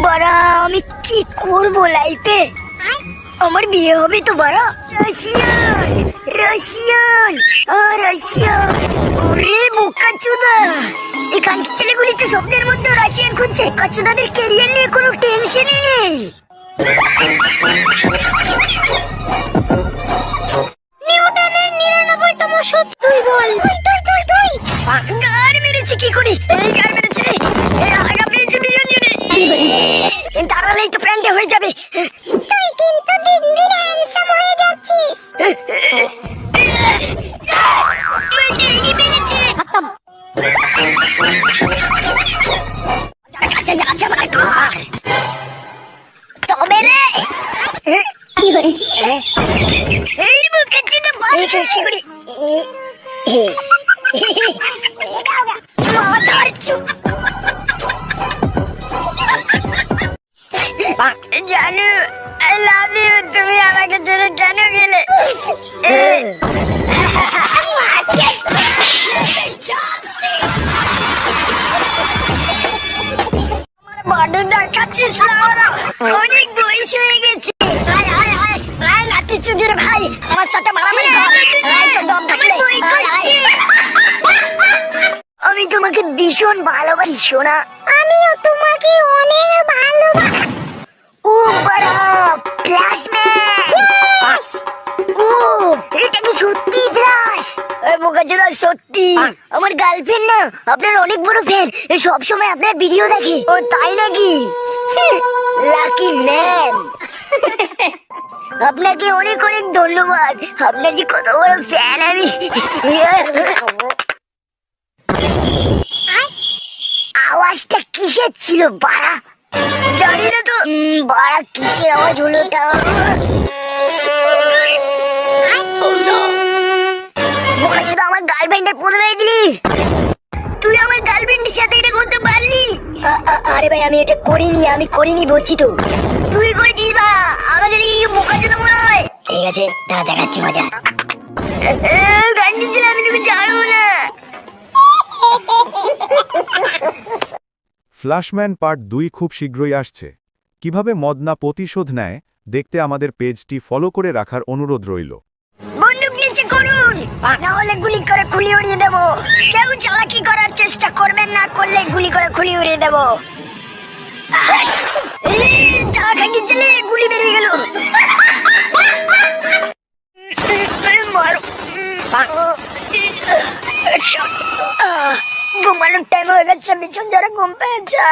বাড়া আমি কি করব লাইফে? আমার বিয়ে হবে তো বাড়া। Russian Russian Russian. ওরে বোকাচোদা, এখানকার ছেলেগুলি তো স্বপ্নের মধ্যে রাশিয়ান খুঁজছে। কাচোদাদের ক্যারিয়ার নিয়ে কোনো টেনশনই নেই। নিউটনের 99তম সূত্র তুই বল। তুই গার মেরেছি কি করি? এই গার মেরেছি রে, এই আগা মেরেছি বিজন জেনে। দাঁড়ালেই তো প্যান্টে হয়ে যাবে। তুই কিন্তু দিন দিন হ্যান্ডসাম হয়ে যাচ্ছিস। তবে রে কি করে এই মুখে চিন্তা ভাই কি করে মাথার চুপ। জানু আই লাভ ইউ। তুমি আমাকে ছেড়ে কেন গেলে? বড় দেখাচ্ছিস না, অনেক বয়স হয়ে গেছে। লাঠি চুদির ভাই আমার সাথে মারামারি কর। আমি তোমাকে ভীষণ ভালোবাসি সোনা। আমিও তোমাকে অনেক ভালোবাসি। ও বড় ফ্ল্যাশম্যান। ও এটা কি সত্যি ফ্ল্যাশ? বোকাচোদা সত্যি। আমার গার্লফ্রেন্ড না আপনার অনেক বড় ফ্যান, সব সময় আপনার ভিডিও দেখে। ও তাই নাকি? Lucky man. আপনাকে অনেক অনেক ধন্যবাদ। আপনার যে কত বড় ফ্যান আমি। আওয়াজটা কিসের ছিল বাড়া? জানি না তো বাড়া কিসের আওয়াজ হলো ওটা। বোকাচোদা আমার গার্লফ্রেন্ডের পরিচয় দিলি। তুই আমার গার্লফ্রেন্ডের সাথে এটা করতে পারলি? আরে ভাই আমি এটা করিনি বলছি তো। তুই করেছিস বা আমাদের কি বোকাচোদা মনে হয়? ঠিক আছে দাঁড়া দেখাচ্ছি মজা। গান দিচ্ছিলাম আমি, তুমি জানো না। ফ্ল্যাশম্যান পার্ট 2 খুব শীঘ্রই আসছে। কিভাবে মদনা প্রতিশোধ নেয় দেখতে আমাদের পেজটি ফলো করে রাখার অনুরোধ রইল। বন্দুক নিচে করুন, না হলে গুলি করে খুলি উড়িয়ে দেবো। কেউ চালাকি করার চেষ্টা করবেন না, করলে গুলি করে খুলি উড়িয়ে দেবো। চালাকি গিয়েছিলে, গুলি বেরিয়ে গেল। ঘুমানোর টাইম হয়ে গেছে, বিছন যারা ঘুম পেয়েছে।